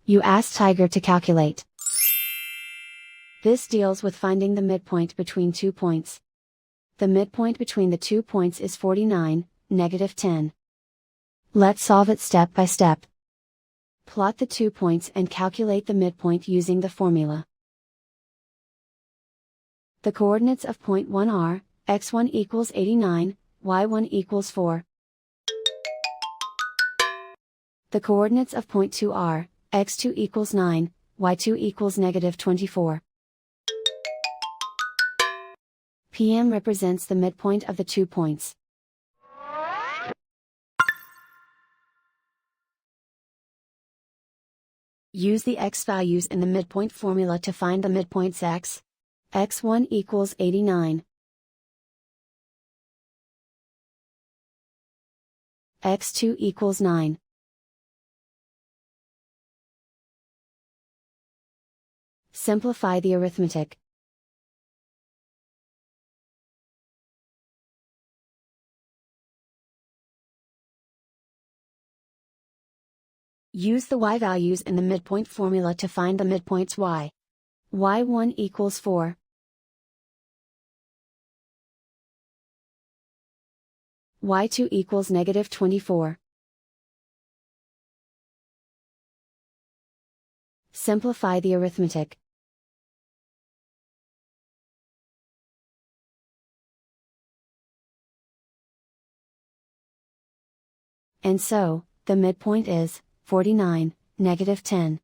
You ask Tiger to calculate. This deals with finding the midpoint between 2 points. The midpoint between the 2 points is 49, -10. Let's solve it step by step. Plot the 2 points and calculate the midpoint using the formula. The coordinates of point 1 are, x1 equals 89, y1 equals 4. The coordinates of point 2 are, x2 equals 9, y2 equals -24. PM represents the midpoint of the 2 points. Use the x values in the midpoint formula to find the midpoints x. x1 equals 89. x2 equals 9. Simplify the arithmetic. Use the y values in the midpoint formula to find the midpoints y. y1 equals 4. y2 equals -24. Simplify the arithmetic. And so, the midpoint is 49, -10.